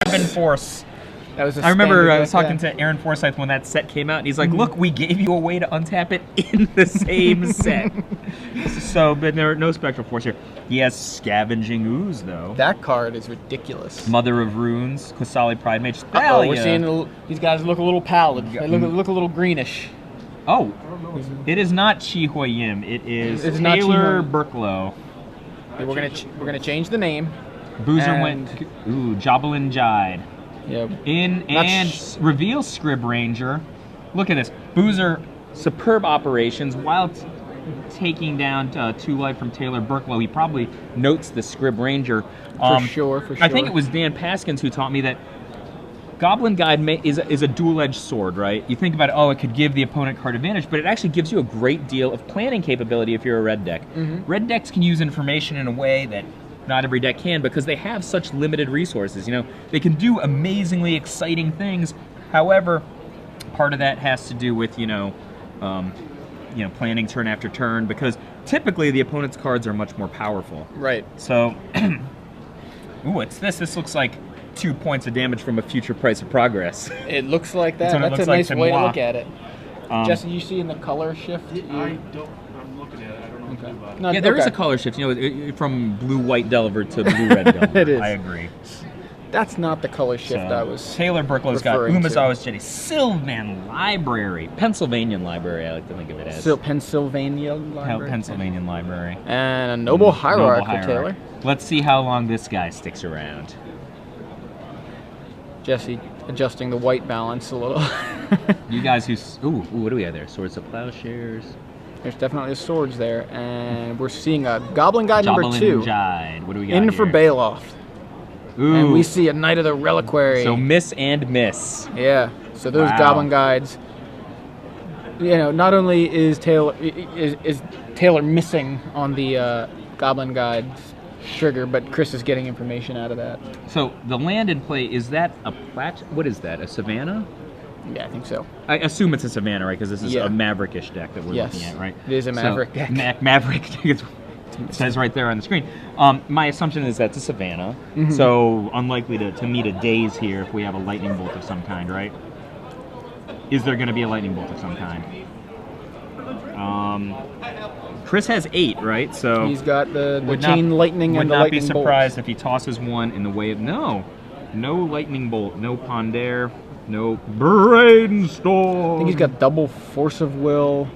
Seven Force. That was I remember I was talking to Aaron Forsyth when that set came out, and he's like, look, we gave you a way to untap it in the same set. So, but there are no Spectral Force here. He has Scavenging Ooze, though. That card is ridiculous. Mother of Runes, Quasali Pride Mage. Oh, we're seeing these guys look a little pallid. They look a little greenish. Oh, it is not Chi Hoi Yim. It is Taylor Burklow. We're gonna change the name. Boozer went. Ooh, Joblin Jide. Yep. And reveals Scrib Ranger. Look at this. Boozer, superb operations while taking down 2 life from Taylor Burklow. He probably notes the Scrib Ranger. For sure. I think it was Dan Paskins who taught me that Goblin Guide is a dual-edged sword, right? You think about it, oh, it could give the opponent card advantage, but it actually gives you a great deal of planning capability if you're a red deck. Red decks can use information in a way that not every deck can because they have such limited resources. You know, they can do amazingly exciting things. However, part of that has to do with planning turn after turn because typically the opponent's cards are much more powerful. Right. So, ooh, it's this. This looks like 2 points of damage from a future price of progress. It looks like that. That's a nice way to look at it. Jesse, you see in the color shift? I don't. I'm looking at it. I don't know anything about it. No, there is a color shift, from blue-white Delver to blue-red Delver. It is. I agree. That's not the color shift I was Taylor Burklow's got referring to. Umazawa's Jetty, Sylvan Library, Pennsylvanian Library, I like to think of it as. Pennsylvania Library. Pennsylvanian Library. And a Noble Hierarch for Taylor. Let's see how long this guy sticks around. Jesse adjusting the white balance a little. You guys ooh, what do we have there? Swords of Plowshares. There's definitely swords there, and we're seeing a Goblin Guide number 2. Jide. What do we got in here? for Bailoff. Ooh. And we see a Knight of the Reliquary. So miss and miss. Yeah. So those Goblin Guides. Not only is Taylor missing on the Goblin Guides trigger, but Chris is getting information out of that. So the land in play, is that a what is that? A Savannah? Yeah, I think so. I assume it's a Savannah, right? Because this is a Maverick-ish deck that we're looking at, right? It is a Maverick deck. Maverick deck. It says right there on the screen. My assumption is that's a Savannah, so unlikely to meet a daze here if we have a lightning bolt of some kind, right? Is there going to be a lightning bolt of some kind? Chris has 8, right? So he's got the chain lightning and the lightning bolt. Would not be surprised if he tosses one in the way of no lightning bolt, no Ponder, no Brainstorm. I think he's got double Force of Will,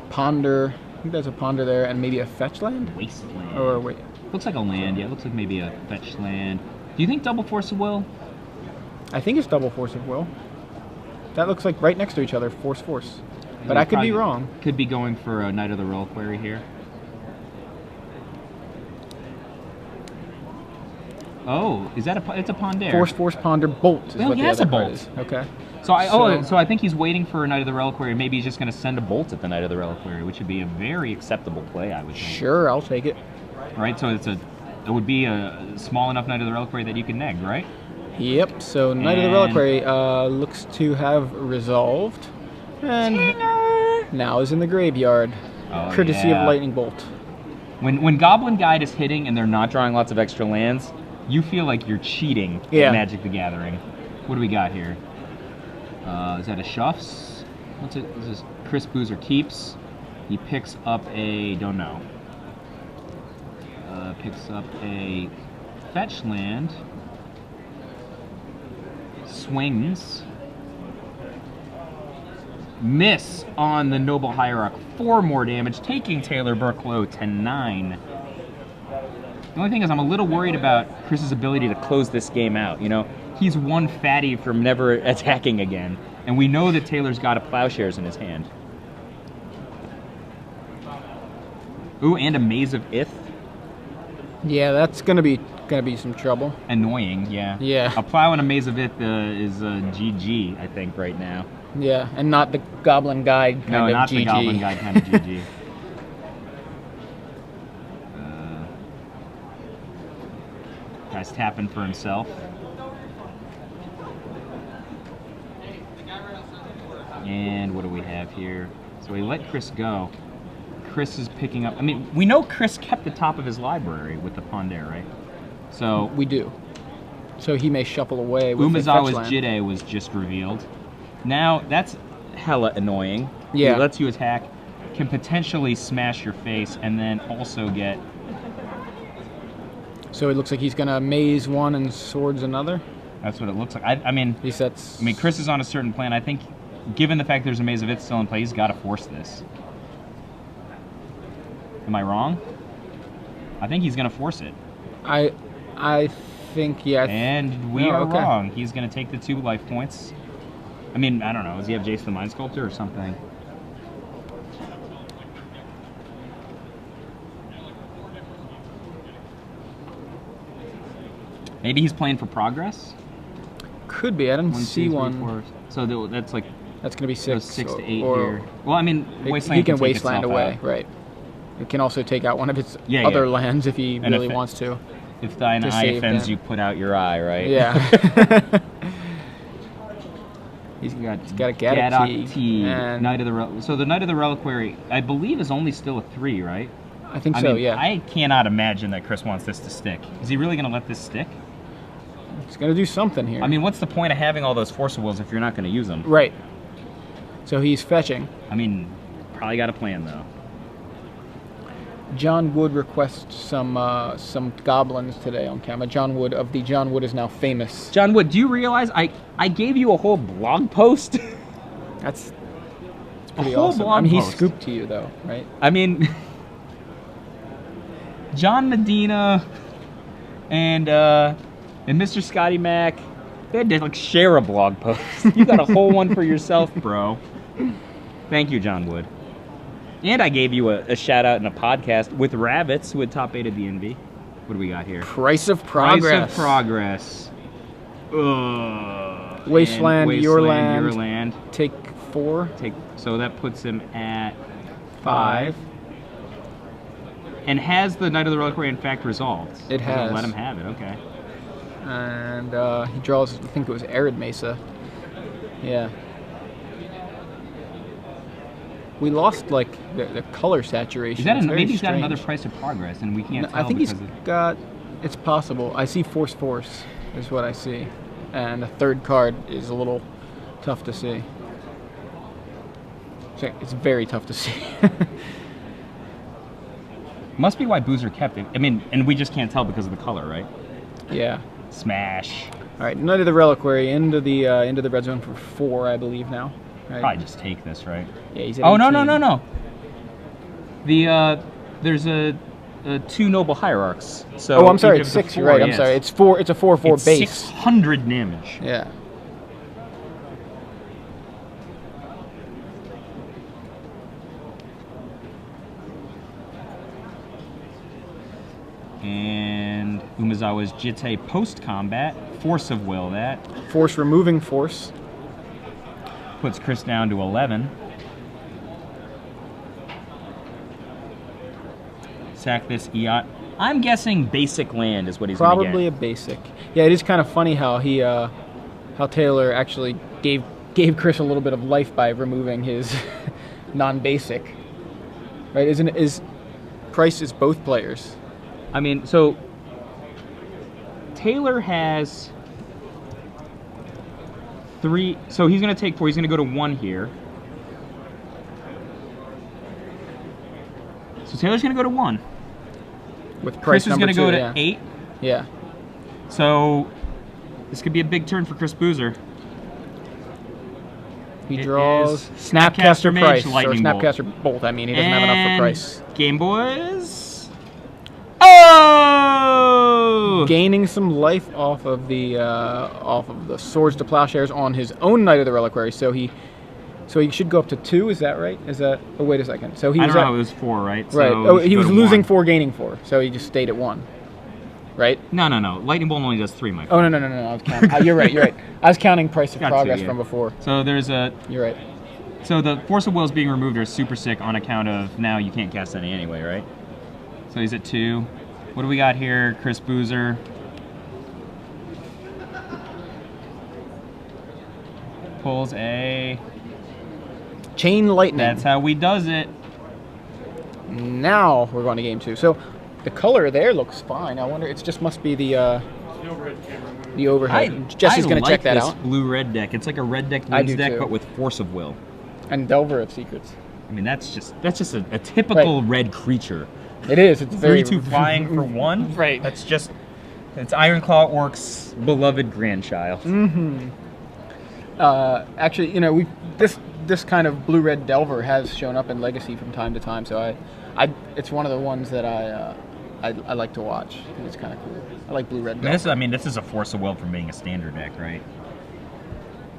Ponder. I think there's a Ponder there, and maybe a fetch land? Wasteland. Or wait. Looks like a land, yeah. It looks like maybe a fetch land. Do you think double Force of Will? I think it's double Force of Will. That looks like right next to each other, Force. But I could be wrong. Could be going for a Knight of the Reliquary here. Oh, is that it's a Ponder? Force, Ponder, Bolt is what the other card is. Okay. So I think he's waiting for a Knight of the Reliquary. Maybe he's just going to send a Bolt at the Knight of the Reliquary, which would be a very acceptable play, I would think. Sure, I'll take it. Right, so it would be a small enough Knight of the Reliquary that you can neg, right? Yep, so Knight of the Reliquary looks to have resolved. And now is in the graveyard, courtesy of Lightning Bolt. When Goblin Guide is hitting and they're not drawing lots of extra lands, you feel like you're cheating at Magic the Gathering. What do we got here? Is that a Shuffs? What's it? This is Chris Boozer keeps. He picks up a picks up a fetch land. Swings. Miss on the Noble Hierarch. 4 more damage, taking Taylor Burklow to 9. The only thing is I'm a little worried about Chris's ability to close this game out. He's one fatty from never attacking again. And we know that Taylor's got a Plowshares in his hand. Ooh, and a Maze of Ith. Yeah, that's gonna be some trouble. Annoying, yeah. Yeah. A Plow and a Maze of Ith is GG, I think, right now. Yeah, and not the Goblin Guide kind of GG. No, not the Goblin Guide kind of GG. Guy's tapping for himself. And what do we have here? So we let Chris go. Chris is picking up. I mean, we know Chris kept the top of his library with the Ponder, right? So we do. So he may shuffle away with the fetch Umezawa's land. Jide was just revealed. Now, that's hella annoying. Yeah. He lets you attack, can potentially smash your face, and then also get... So it looks like he's going to maze one and swords another? That's what it looks like. I mean, He sets... I mean, Chris is on a certain plan. I think, given the fact there's a Maze of Ith still in play, he's got to force this. Am I wrong? I think he's going to force it. I think, yeah. And we are wrong. He's going to take the 2 life points. I mean, I don't know. Does he have Jace the Mind Sculptor or something? Maybe he's playing for progress? Could be. I didn't see 2, 3, one. 4. So that's like That's going to be 6. 6 to 8 or here. Well, I mean, Wasteland he can take Wasteland itself away, out. right. It can also take out one of its Yeah, other yeah. lands if he And really if it- wants to. If thine To eye save offends them. you, put out your eye, right? Yeah. He's got a Gaddock Gaddock T. and Knight of the so the Knight of the Reliquary, I believe, is only still a 3, right? I think I so, mean, yeah. I cannot imagine that Chris wants this to stick. Is he really going to let this stick? He's going to do something here. I mean, what's the point of having all those Force of Wills if you're not going to use them? Right. So he's fetching. I mean, probably got a plan, though. John Wood requests some goblins today on camera. John Wood of the John Wood is now famous. John Wood, do you realize I gave you a whole blog post? That's pretty whole awesome. blog I mean, he post. scooped to you though, right? I mean, John Medina and Mr. Scotty Mac, they had to like share a blog post. You got a whole one for yourself, bro. Thank you, John Wood. And I gave you a shout out in a podcast with Rabbits, who had top 8 at the NV. What do we got here? Price of progress. Price of progress. Ugh. Wasteland, And your Your land. land. Take 4. So that puts him at 5. And has the Knight of the Reliquary in fact resolved? It has. Let him have it, okay. And he draws, I think it was Arid Mesa. Yeah. We lost like the color saturation. Is that It's very maybe he's got strange. another price of progress, and we can't No, tell I think he's because of- got. It's possible. I see Force is what I see, and a third card is a little tough to see. It's very tough to see. Must be why Boozer kept it. I mean, and we just can't tell because of the color, right? Yeah. Smash. All right, Knight of the Reliquary into the red zone for 4, I believe now. Right? Probably just take this, right? Yeah, he's at Oh no 18. no. The there's a 2 noble hierarchs. So Oh, I'm sorry, each it's of the 6. You're 4, right. I'm yes. sorry. It's 4. It's a 4/4 It's base. 600 damage. Yeah. And Umezawa's Jite post-combat. Force of Will, that. Force removing Force. Puts Chris down to 11. Sack this Eot. I'm guessing basic land is what he's going to get. Probably a basic. Yeah, it is kind of funny how he, how Taylor actually gave Chris a little bit of life by removing his non-basic. Right? Is Price is both players. I mean, so Taylor has 3. So he's going to take 4. He's going to go to 1 here. So Taylor's going to go to 1. With Price Chris is number going to go 2, to yeah. 8. Yeah. So this could be a big turn for Chris Boozer. He It draws is Snapcaster Mage, Price. Or Lightning Bolt. Snapcaster Bolt. I mean, he doesn't have enough for And Price. Game Boys. Oh! Gaining some life off of the Swords to Plowshares on his own Knight of the Reliquary. So he should go up to 2. Is that right? Is that? Oh, wait a second. So he I was don't at, know. It was 4, right? right. So Oh, he was should go to losing 1. 4, gaining 4. So he just stayed at 1. Right? No. Lightning Bolt only does 3, Mike. Oh no! I was counting. You're right. I was counting Price of Got Progress to, yeah. from before. So there's a. You're right. So the Force of Wills being removed are super sick on account of now you can't cast any anyway, right? So he's at 2. What do we got here? Chris Boozer. Pulls a. Chain Lightning. That's how we does it. Now we're going to game 2. So the color there looks fine. I wonder. It just must be the The overhead camera. The overhead. Jesse's going to check that out. Blue-red deck. It's like a red deck wins deck, but with Force of Will. And Delver of Secrets. I mean, that's just a typical red creature. It is. It's very 3/2 flying for 1. Right. That's just it's Ironclaw Orc's beloved grandchild. Mm-hmm. Actually, you know, this kind of blue-red Delver has shown up in Legacy from time to time, so it's one of the ones that I like to watch. I think it's kind of cool. I like blue-red Delver. This is a Force of Will from being a standard deck, right?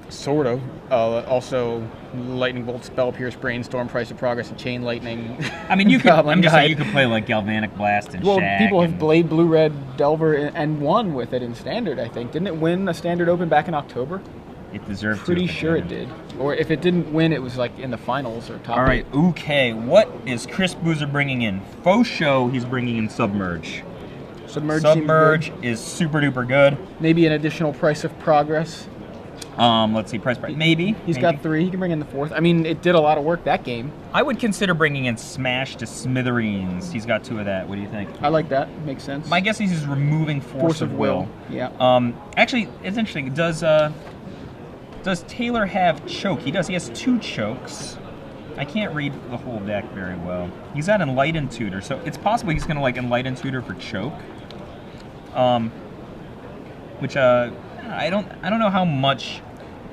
Sort of. Also, Lightning Bolt, Spell Pierce, Brainstorm, Price of Progress, and Chain Lightning. I mean, you could. I'm just saying Guide. you could play like Galvanic Blast and Well, Shag. people have played blue-red Delver and won with it in Standard, I think. Didn't it win a Standard Open back in October? It deserved Pretty to. sure it did. Or if it didn't win, it was like in the finals or top All right, 8. okay. What is Chris Boozer bringing in? Faux show, he's bringing in Submerge. Submerge is super duper good. Maybe an additional Price of Progress. Let's see, price. Maybe. He's got 3. He can bring in the 4th. I mean, it did a lot of work that game. I would consider bringing in Smash to Smithereens. He's got 2 of that. What do you think? I like that. Makes sense. My guess is he's removing Force of Will. Yeah. Actually, it's interesting. Does Taylor have Choke? He does. He has 2 chokes. I can't read the whole deck very well. He's got Enlighten Tutor, so it's possible he's gonna like Enlighten Tutor for Choke. Which I don't know how much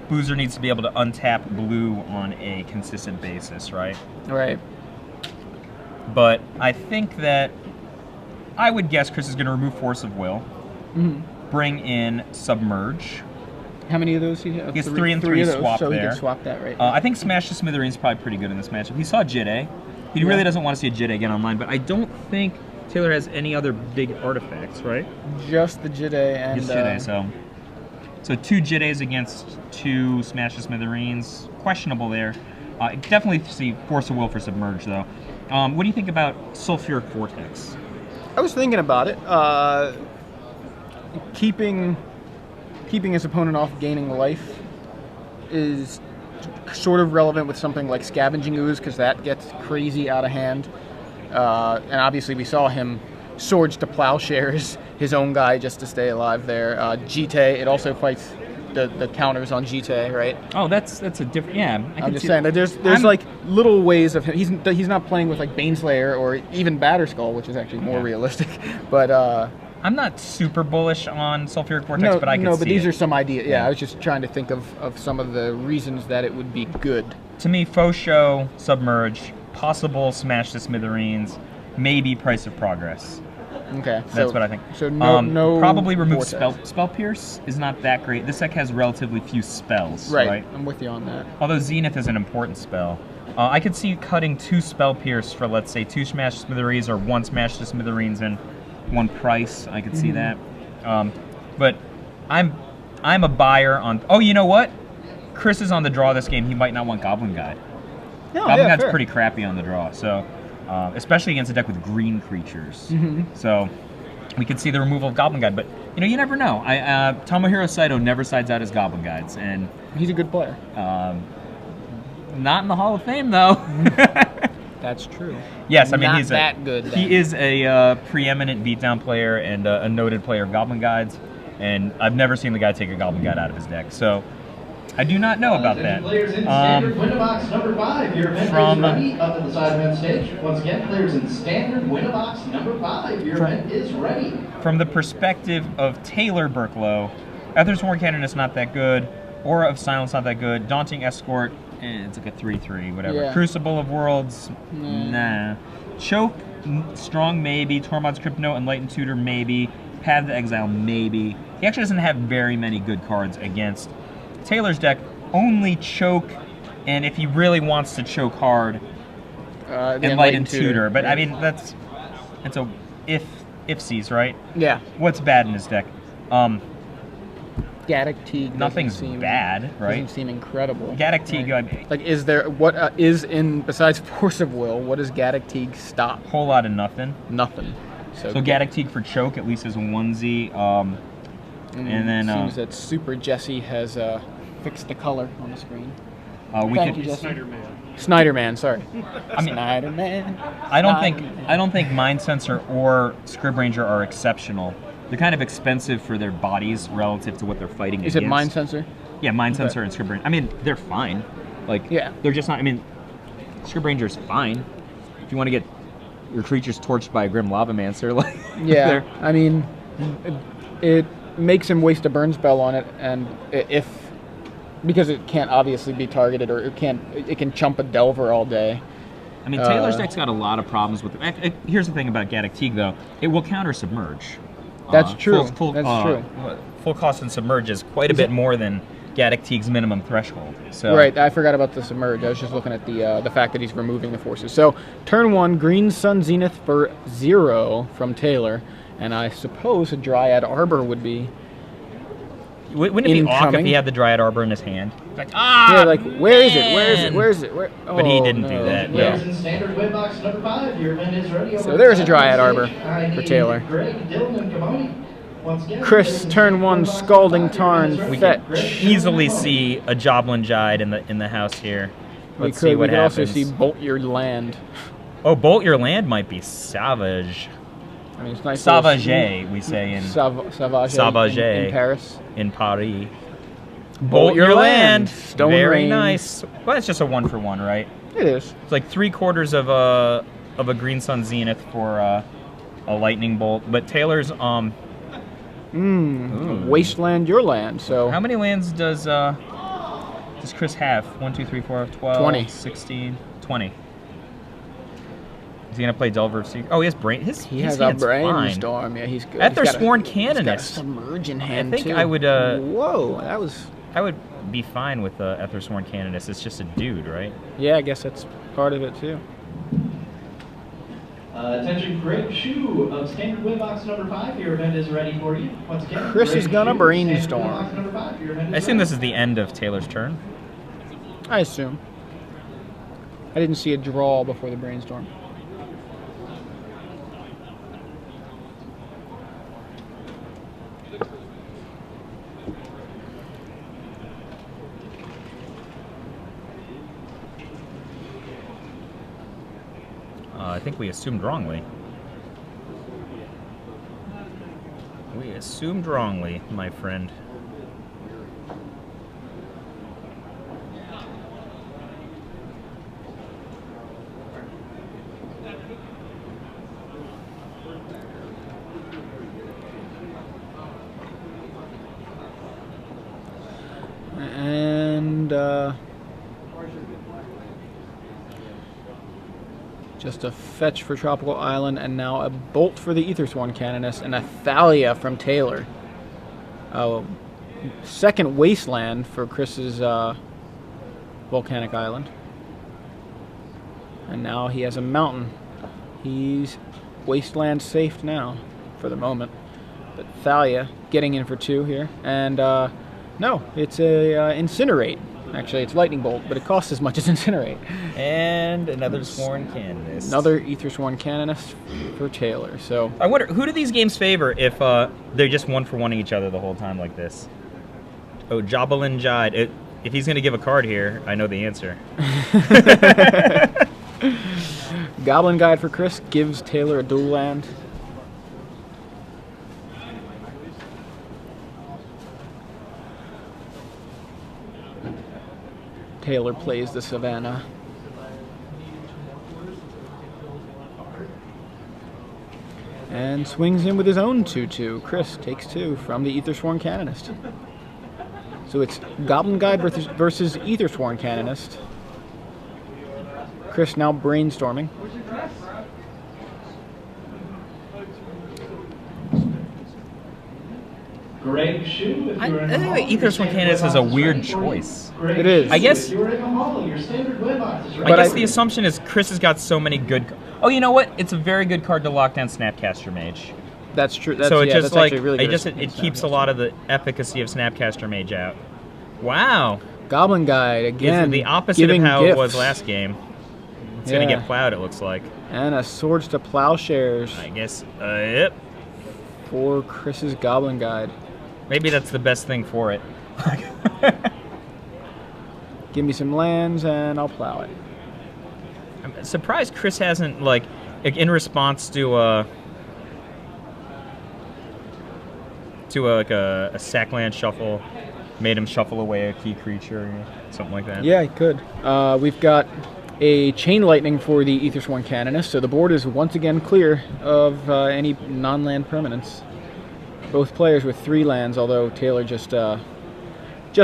Boozer needs to be able to untap blue on a consistent basis, right? Right. But I think that I would guess Chris is going to remove Force of Will, bring in Submerge. How many of those he has? He has 3 and 3 swap so there. he can swap that, right? I think Smash to Smithereens is probably pretty good in this matchup. He saw Jide. He really doesn't want to see a Jide again online, but I don't think Taylor has any other big artifacts, right? Just the Jide and... Just Jide, so 2 Jides against 2 Smash to Smithereens. Questionable there. Definitely see Force of Will for Submerge, though. What do you think about Sulfuric Vortex? I was thinking about it. Keeping his opponent off gaining life is sort of relevant with something like Scavenging Ooze, because that gets crazy out of hand. And obviously we saw him Swords to Plowshares, his own guy, just to stay alive there. Jite, it also fights the counters on Jite, right? Oh, that's a different. Yeah, I'm just saying that there's like little ways of him. He's not playing with like Baneslayer or even Batterskull, which is actually more realistic. But I'm not super bullish on Sulfuric Vortex, but I can see but these it. are some ideas. Yeah, I was just trying to think of some of the reasons that it would be good. To me, Faux Show, Submerge, possible Smash to Smithereens, maybe Price of Progress. Okay, That's what I think. So no probably remove Vortex. Spell Pierce is not that great. This deck has relatively few spells, right? I'm with you on that. Although Zenith is an important spell. I could see cutting 2 Spell Pierce for, let's say, 2 Smash to Smithereens or 1 Smash to Smithereens and 1 Price. I could see that. But I'm a buyer on... Oh, you know what? Chris is on the draw this game. He might not want Goblin Guide. Goblin Guide's fair. pretty crappy on the draw, so... especially against a deck with green creatures. So we could see the removal of Goblin Guide, but you never know. Tomohiro Saito never sides out his Goblin Guides, and He's a good player. not in the Hall of Fame though. That's true. Yes, I mean Not he's that good. Then. He is a preeminent beatdown player and a noted player of Goblin Guides, and I've never seen the guy take a Goblin Guide out of his deck. So I do not know about that. Players in standard window box number 5. Your event is ready. Up to the side event stage. Once again, players in standard window box number 5. Your event is ready. From the perspective of Taylor Burklow, Ether's War Cannon is not that good. Aura of Silence not that good. Daunting Escort, it's like a 3/3, whatever. Yeah. Crucible of Worlds, nah. Choke, strong maybe. Tormod's Crypto, Enlightened Tutor maybe. Path to Exile maybe. He actually doesn't have very many good cards against Taylor's deck. Only Choke, and if he really wants to choke hard, Enlightened Tutor. But I mean that's a ifsies, right? Yeah. What's bad in his deck? Gaddock Teague. Nothing's bad, right? Doesn't seem incredible. Gaddock Teague, Like, is there what is in besides Force of Will? What does Gaddock Teague stop? whole lot of nothing. Nothing. So Gaddock Teague for Choke at least is a 1Z. And then seems that Super Jesse has fixed the color on the screen. we Thank could. you, Jesse. Snyderman. Snyderman, sorry. I mean, Snyderman. I don't think Mind Sensor or Scrib Ranger are exceptional. They're kind of expensive for their bodies relative to what they're fighting Is against. it Mind Sensor? Yeah, Mind Sensor and Scrib Ranger. I mean, they're fine. Like, Yeah. they're just not. I mean, Scrib Ranger's fine. If you want to get your creatures torched by a Grim Lavamancer, like Yeah, I mean, it makes him waste a burn spell on it, and because it can't obviously be targeted, or it can chump a Delver all day. I mean, Taylor's deck's got a lot of problems with it. Here's the thing about Gaddock Teeg, though. It will counter Submerge. That's true. That's true. Full cost and Submerge is quite a bit more than Gaddock Teeg's minimum threshold. So. Right, I forgot about the Submerge. I was just looking at the fact that he's removing the forces. So, turn 1, Green Sun Zenith for 0 from Taylor, and I suppose a Dryad Arbor would be Wouldn't it be awkward if he had the Dryad Arbor in his hand? Like, yeah, like, where is it? Where is it? Where is it? Where? But he didn't do that. No. In standard win box number 5, your event is ready. So there's a Dryad Arbor for Taylor. Chris, turn 1, Scalding Tarn, fetch. Easily see a Joblin Jide in the house here. Let's see what happens. We could also see Bolt Your Land. Oh, Bolt Your Land might be savage. I mean, it's nice. Sauvage, we say in Sauvage in Paris. In Paris. Bolt Your Land. Stone Very Rain. nice. Well, it's just a 1-for-1, right? It is. It's like 3/4 of a Green Sun Zenith for a Lightning Bolt. But Taylor's Wasteland Your Land. So how many lands does Chris have? 1, 2, 3, 4, 12, 20. 16, 20. Is he gonna play Delver of Secret? Oh, he has brain. He has a Brainstorm. Yeah, he's good. Ethersworn Canonist. He's got a Submerge in hand I think too. I would. Whoa, that was. I would be fine with Ethersworn Canonist. It's just a dude, right? Yeah, I guess that's part of it too. Attention, Greg Shu of standard win box number 5. Your event is ready for you. Once again, Chris is gonna Brainstorm. I assume this is the end of Taylor's turn. I assume. I didn't see a draw before the Brainstorm. I think we assumed wrongly. We assumed wrongly, my friend. And just a fetch for Tropical Island, and now a Bolt for the Ethersworn Canonist, and a Thalia from Taylor. Second Wasteland for Chris's Volcanic Island. And now he has a mountain. He's Wasteland safe now, for the moment. But Thalia getting in for 2 here. And no, it's a Incinerate. Actually, it's Lightning Bolt, but it costs as much as Incinerate. And another Sworn Canonist. Another Ethersworn Canonist for Taylor. So I wonder, who do these games favor if they're just 1-for-1ing each other the whole time like this? Oh, Joblin Jide. If he's going to give a card here, I know the answer. Goblin Guide for Chris gives Taylor a dual land. Taylor plays the Savannah. And swings in with his own 2/2. Chris takes 2 from the Ethersworn Canonist. So it's Goblin Guide versus Ethersworn Canonist. Chris now brainstorming. Greg Shu, I think Ethersworn Canonist is a weird choice. It is. I guess. Your standard win box is ready. I guess the assumption is Chris has got so many good. Oh, you know what? It's a very good card to lock down Snapcaster Mage. That's true. That's, so it just that's like really good it keeps a lot of the efficacy of Snapcaster Mage out. Wow. Goblin Guide again. The opposite of how gifts. it was last game. It's gonna get plowed. It looks like. And a Swords to Plowshares. I guess. Yep. For Chris's Goblin Guide. Maybe that's the best thing for it. Give me some lands and I'll plow it. I'm surprised Chris hasn't, like in response to to a sack land shuffle, made him shuffle away a key creature, something like that. Yeah, he could. We've got a Chain Lightning for the Aethersworn Canonist, so the board is once again clear of any non-land permanents. Both players with 3 lands, although Taylor just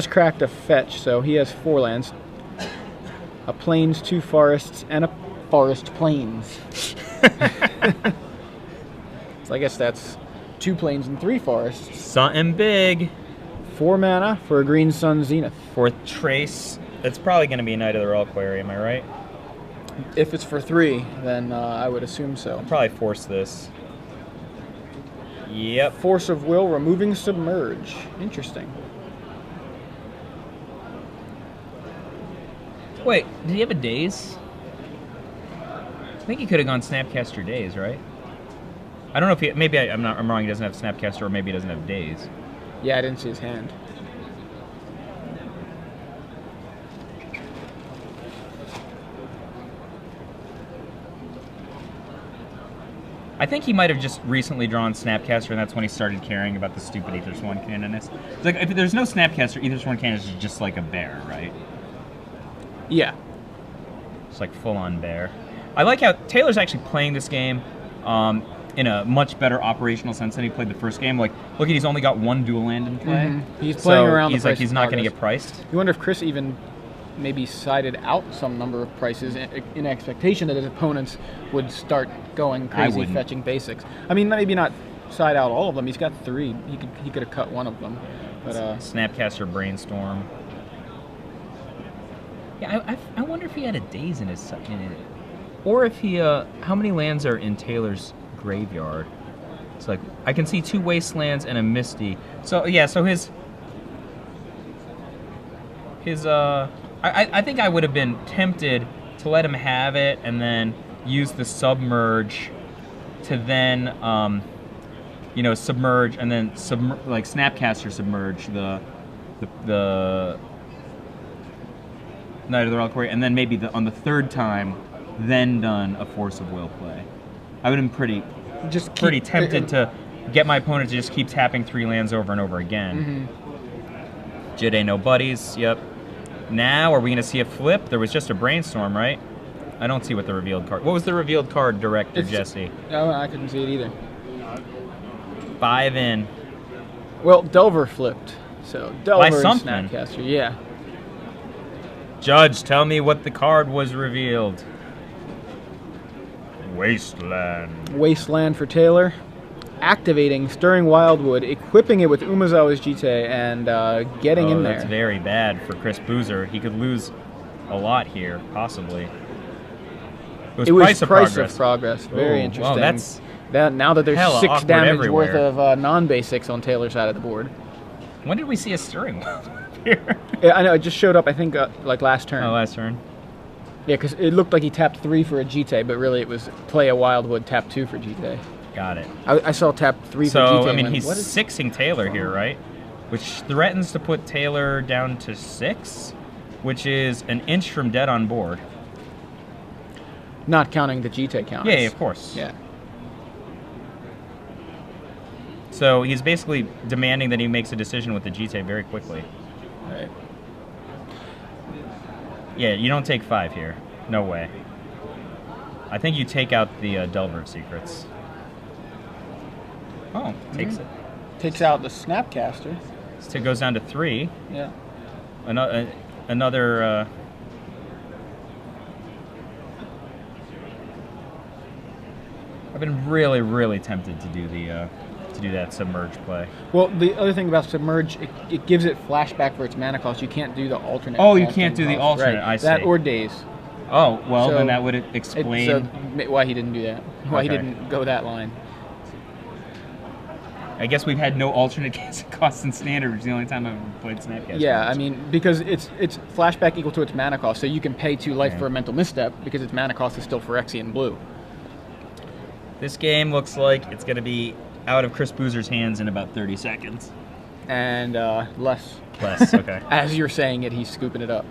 cracked a fetch, so he has 4 lands. A Plains, 2 Forests, and a Forest Plains. So I guess that's 2 Plains and 3 Forests. Something big. 4 mana for a Green Sun Zenith. 4th Trace. It's probably going to be Knight of the Reliquary, am I right? If it's for 3, then I would assume so. I'll probably force this. Yep. Force of Will, removing Submerge. Interesting. Wait, did he have a Daze? I think he could have gone Snapcaster Daze, right? I don't know if he... Maybe I'm wrong, he doesn't have Snapcaster, or maybe he doesn't have Daze. Yeah, I didn't see his hand. I think he might have just recently drawn Snapcaster, and that's when he started caring about the stupid Aethersworn Canonist. It's like, if there's no Snapcaster, Aethersworn Canonist is just like a bear, right? Yeah. It's like full-on bear. I like how Taylor's actually playing this game in a much better operational sense than he played the first game. Like, look, he's only got 1 dual land in play. Mm-hmm. He's playing around the he's price like, he's of not going to progress. get priced. You wonder if Chris even maybe sided out some number of prices in expectation that his opponents would start going crazy fetching basics. I mean, maybe not side out all of them. He's got 3. He could have cut one of them. But Snapcaster Brainstorm. Yeah, I wonder if he had a Daze in his or if he how many lands are in Taylor's graveyard? It's like I can see 2 Wastelands and a Misty. So yeah, so his I think I would have been tempted to let him have it and then use the Submerge to then submerge and then like Snapcaster Submerge the Knight of the Reliquary, and then maybe on the 3rd time, then done a Force of Will play. I would have been pretty tempted to get my opponent to just keep tapping 3 lands over and over again. Mm-hmm. Jide no buddies. Yep. Now, are we going to see a flip? There was just a Brainstorm, right? I don't see what the revealed card... What was the revealed card, Director Jesse? Oh, I couldn't see it either. 5 in. Well, Delver flipped. So, Delver and something. Snapcaster, yeah. Judge, tell me what the card was revealed. Wasteland. Wasteland for Taylor. Activating Stirring Wildwood, equipping it with Umezawa's Jite, and getting in there. That's very bad for Chris Boozer. He could lose a lot here, possibly. It was Price of Progress. Very interesting. Well, that's now that there's hella 6 damage everywhere. worth of non-basics on Taylor's side of the board. When did we see a Stirring Wildwood here? Yeah, I know, it just showed up, I think, like last turn. Oh, last turn. Yeah, because it looked like he tapped 3 for a Jite, but really it was play a Wildwood, tap 2 for Jite. Got it. I saw tap 3 for Jite. So, I mean, he's 6ing Taylor here, right? Which threatens to put Taylor down to 6, which is an inch from dead on board. Not counting the Jite counts. Yeah, of course. Yeah. So he's basically demanding that he makes a decision with the Jite very quickly. Right. Yeah, you don't take 5 here. No way. I think you take out the Delver of Secrets. Oh, takes it. Takes out the Snapcaster. So it goes down to 3. Yeah. Another. I've been really, really tempted to do that Submerge play. Well, the other thing about Submerge, it gives it flashback for its mana cost. You can't do the alternate. Oh, you can't do the alternate. Right. I see. That or Daze. Oh, well, So then that would explain why he didn't do that. Why he Okay. didn't go that line. I guess we've had no alternate costs in Standard, which is the only time I've ever played Snapcaster. Yeah, I mean, because it's flashback equal to its mana cost, so you can pay 2 life for a mental misstep because its mana cost is still Phyrexian blue. This game looks like it's going to be out of Chris Boozer's hands in about 30 seconds. And less. Less, okay. As you're saying it, he's scooping it up.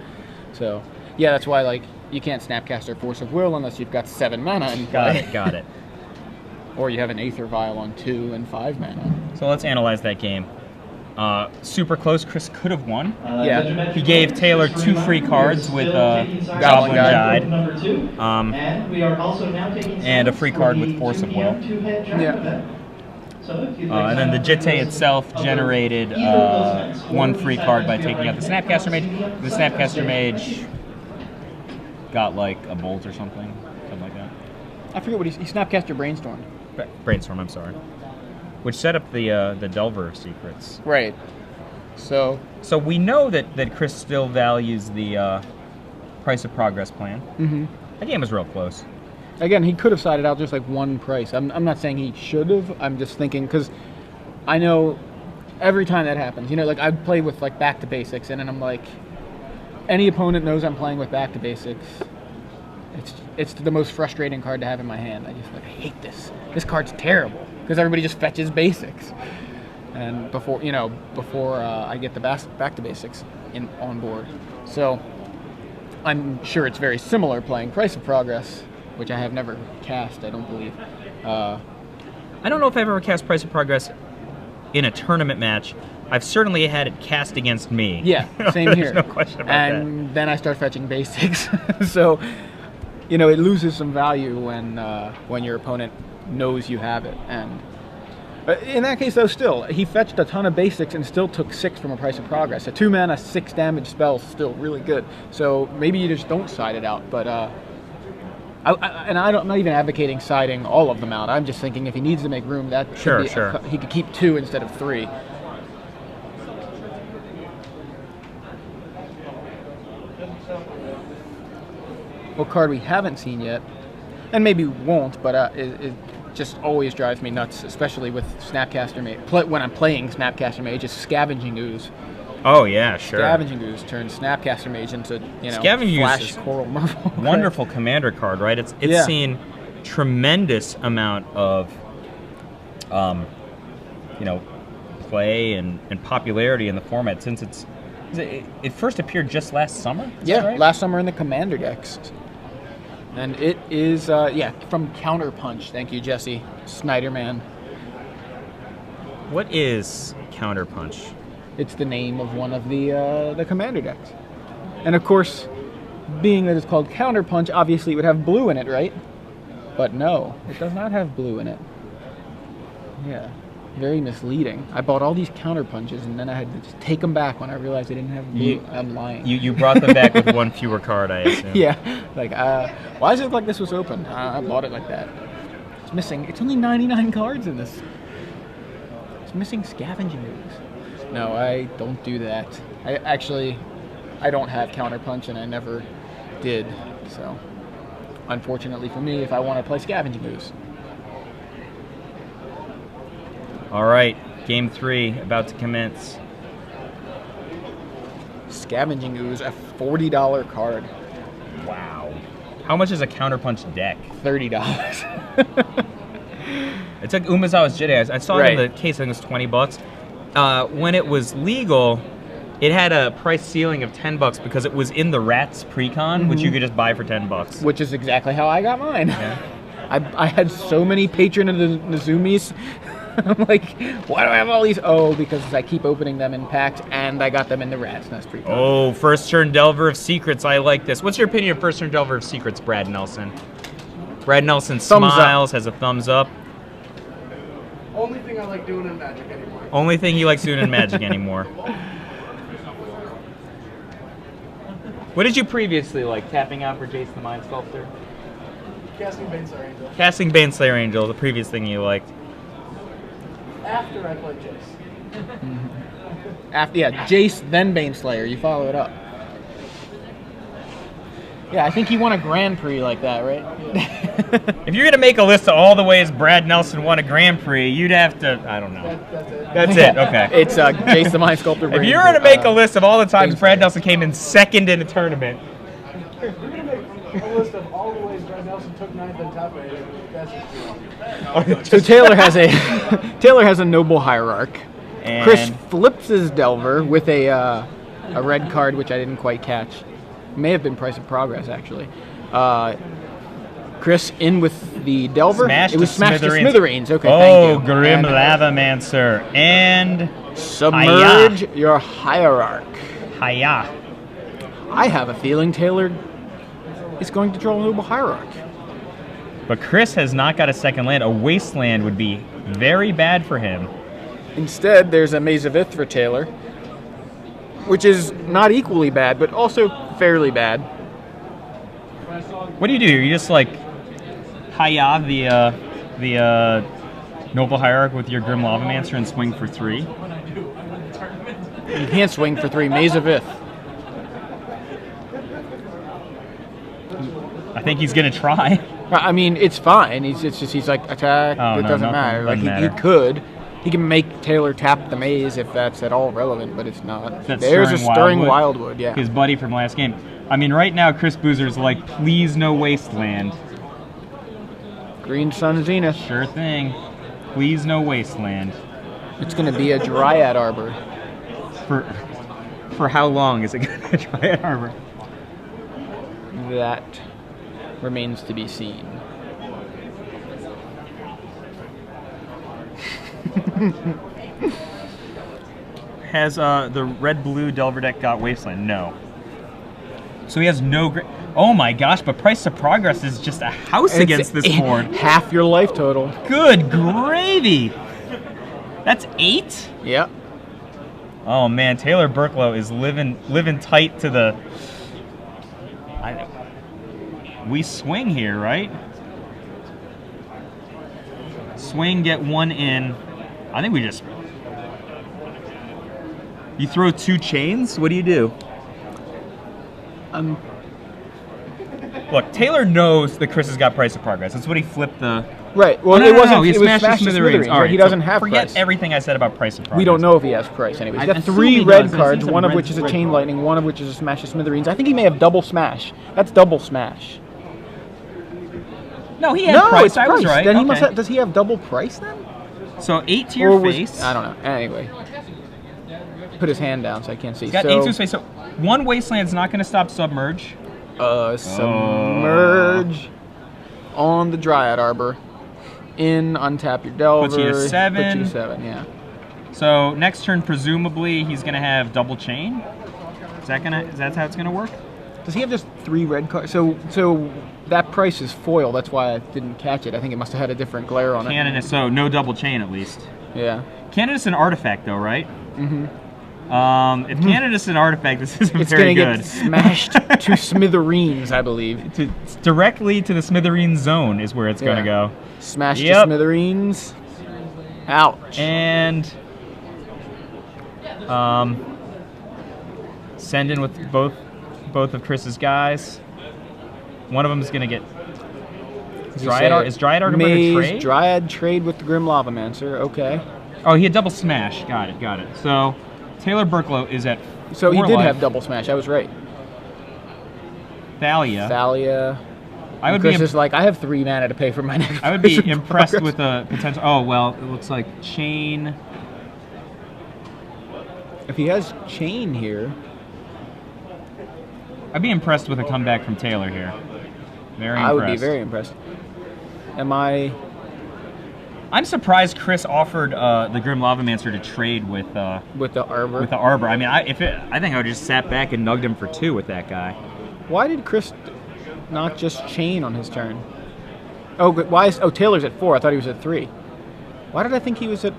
So, yeah, that's why, like, you can't Snapcaster Force of Will unless you've got 7 mana. And Got it. Or you have an Aether Vial on 2 and 5 mana. So let's analyze that game. Super close. Chris could have won. Yeah. He gave Taylor 2 free cards with Goblin Guide. and a free card with Force of Will. Yeah. And then the Jitte itself generated 1 free card by taking out the Snapcaster Mage. The Snapcaster Mage got like a bolt or something like that. I forget what he Snapcaster Brainstormed. Brainstorm, I'm sorry. Which set up the Delver of Secrets. Right. So we know that Chris still values the Price of Progress plan. Mm-hmm. That game was real close. Again, he could have sided out just like one price. I'm not saying he should have. I'm just thinking because I know every time that happens, like I play with like Back to Basics, and then I'm like, any opponent knows I'm playing with Back to Basics. It's the most frustrating card to have in my hand. I just like hate this. This card's terrible because everybody just fetches basics, and before I get the Back to Basics on board. So I'm sure it's very similar playing Price of Progress, which I have never cast, I don't believe. I don't know if I've ever cast Price of Progress in a tournament match. I've certainly had it cast against me. Yeah, same here. There's no question about that. And then I start fetching basics. So, it loses some value when your opponent knows you have it. And in that case, though, still, he fetched a ton of basics and still took 6 from a Price of Progress. A 2-mana, 6 damage spell is still really good. So maybe you just don't side it out, but... I'm not even advocating siding all of them out. I'm just thinking if he needs to make room, that sure. He could keep 2 instead of 3. What card we haven't seen yet, and maybe won't, but it just always drives me nuts, especially with Snapcaster Mage. When I'm playing Snapcaster Mage, is Scavenging Ooze. Oh yeah, sure. Scavenging Ooze turns Snapcaster Mage into Scavenging Flash Ooze is Coral Merfolk. Wonderful commander card, right? It's seen tremendous amount of play and popularity in the format since it first appeared just last summer. Right? Last summer in the commander decks. And it is from Counterpunch. Thank you, Jesse Snyderman. What is Counterpunch? It's the name of one of the commander decks. And of course, being that it's called Counterpunch, obviously it would have blue in it, right? But no, it does not have blue in it. Yeah, very misleading. I bought all these Counterpunches and then I had to just take them back when I realized they didn't have blue. I'm lying. You brought them back with 1 fewer card, I assume. Yeah, why does it look like this was open? I bought it like that. It's missing. It's only 99 cards in this. It's missing Scavenging Ooze. No, I don't do that. I don't have Counterpunch, and I never did. So, unfortunately for me, if I want to play Scavenging Ooze. All right, Game 3 about to commence. Scavenging Ooze, a $40 card. Wow. How much is a Counterpunch deck? $30. It took Umezawa's Jitte. I saw it in the case. I think it was $20. When it was legal, it had a price ceiling of $10 because it was in the Rats Precon, which you could just buy for $10. Which is exactly how I got mine. Yeah. I had so many Patron of the Nazumis. I'm like, why do I have all these? Oh, because I keep opening them in packs, and I got them in the Rat's Nest Precon. Oh, first turn Delver of Secrets. I like this. What's your opinion of first turn Delver of Secrets, Brad Nelson? Brad Nelson smiles, has a thumbs up. Only thing I like doing in Magic anymore. Only thing he likes doing in Magic anymore. What did you previously like? Tapping out for Jace the Mind Sculptor? Casting Baneslayer Angel. Casting Baneslayer Angel, the previous thing you liked. After I played Jace. Jace, then Baneslayer. You follow it up. Yeah, I think he won a Grand Prix like that, right? If you're going to make a list of all the ways Brad Nelson won a Grand Prix, you'd have to, I don't know. That's it, okay. It's Jace the Mind Sculptor. If you're going to make a list of all the times Brad Nelson came in second in a tournament. We're going to make a list of all the ways Brad Nelson took 9th and top 8. So Taylor has a Noble Hierarch. And Chris flips his Delver with a red card, which I didn't quite catch. May have been Price of Progress, actually. Chris in with the Delver. Smashed it was to smashed smithereens. to smithereens. Okay, Oh, thank you. Grim And Lavamancer. And submerge your hierarch. Hiya. I have a feeling Taylor is going to draw a Noble Hierarch. But Chris has not got a second land. A Wasteland would be very bad for him. Instead, there's a Maze of Ith for Taylor, which is not equally bad, but also fairly bad. What do? You just like Hiya the Noble Hierarch with your Grim Lavamancer and swing for 3? You can't swing for 3. Maze of Ith. I think he's gonna try. I mean, it's fine. He's like attack. Oh, it no, doesn't nothing- matter. Like doesn't he matter. could. He can make Taylor tap the maze if that's at all relevant, but it's not. That's There's a Stirring Stirring Wildwood. Yeah. His buddy from last game. I mean, right now Chris Boozer's like, please no Wasteland. Green Sun Zenith. Sure thing. Please no Wasteland. It's going to be a Dryad Arbor. For how long is it gonna be a Dryad Arbor? That remains to be seen. Has the red-blue Delver deck got Wasteland? No. So he has no... Oh my gosh, but Price of Progress is just a house against this board. Half your life total. Good gravy! That's 8? Yep. Oh man, Taylor Burklow is living tight to the... we swing here, right? Swing, get 1 in. I think we just... You throw 2 chains? What do you do? Look, Taylor knows that Chris has got Price of Progress. That's what he flipped the... Right. Well, Oh, no, it no, wasn't. no, he it was smashed Smash the to Smithereens. All right? right, He so doesn't have forget price. everything I said about Price of Progress. We don't know if he has price. Anyways, he's I got assume 3 he red does. I've cards, seen some one of red- which is a red Chain cards. Lightning, one of which is a Smash to Smithereens. I think he may have double Smash. That's double Smash. No, he had No, Price. it's I was price. right. Then he Okay. must have, does he have double price then? So 8 to your Or was- face. I don't know. Anyway, put his hand down so I can't see. He's got 8 to his face. So 1 Wasteland's not going to stop Submerge. Submerge on the Dryad Arbor. Untap your Delver. Puts you to 7. Puts you to 7, yeah. So next turn, presumably, he's going to have double chain. Is that how it's going to work? Does he have just 3 red cards? So that price is foil. That's why I didn't catch it. I think it must have had a different glare on it. Canonist, so no double chain at least. Yeah. Canonist an artifact though, right? Mm-hmm. If Canonist an artifact, this isn't It's very gonna good. get smashed to smithereens, I believe. Directly to the Smithereens zone is where it's going to go. Smashed to Yep. smithereens. Ouch. And send in with both of Chris's guys. One of them is going to get... Is Dryad Arbor going to Maze, trade? Dryad trade with the Grim Lavamancer. Okay. Oh, he had double smash. Got it. So Taylor Burklow is at So he 4 did life. have double smash. I was right. Thalia. Thalia. I would Chris be is like, I have 3 mana to pay for my next. I would be Price of impressed Progress. with a potential... Oh, well, it looks like chain... If he has chain here. I'd be impressed with a comeback from Taylor here. Very impressed. I would be very impressed. Am I? I'm surprised Chris offered the Grim Lavamancer to trade with the With the Arbor. Arbor. I mean, I think I would just sat back and nugged him for 2 with that guy. Why did Chris not just chain on his turn? Oh, but why is? Oh, Taylor's at 4. I thought he was at 3. Why did I think he was at?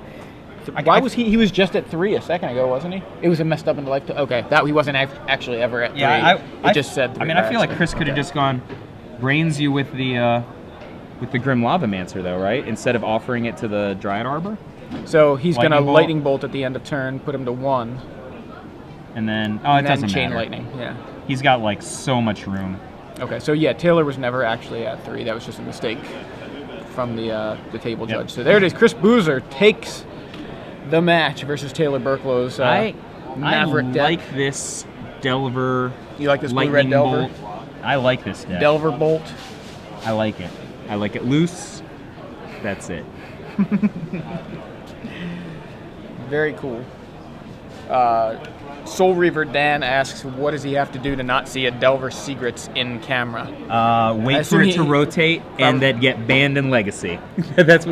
Why was he? He was just at 3 a second ago, wasn't he? It was a messed up in the life. Okay, that he wasn't actually ever at 3. Yeah, it just said 3. I mean, I feel like actually. Chris could have just gone brains you with the Grim Lavamancer though, right? Instead of offering it to the Dryad Arbor. So he's gonna Lightning Bolt. lightning bolt at the end of turn, put him to 1, And then it and then doesn't chain matter. lightning. Yeah. He's got like so much room. Okay, so yeah, Taylor was never actually at 3. That was just a mistake from the table Yep. judge. So there it is. Chris Boozer takes the match versus Taylor Burklow's I Maverick deck. like this Delver. You like this blue Lightning red Delver? Bolt. I like this deck. Delver Bolt. I like it. I like it loose. That's it. Very cool. Soul Reaver Dan asks, what does he have to do to not see a Delver Secrets in camera? Wait for it to rotate and then get banned in Legacy. That's what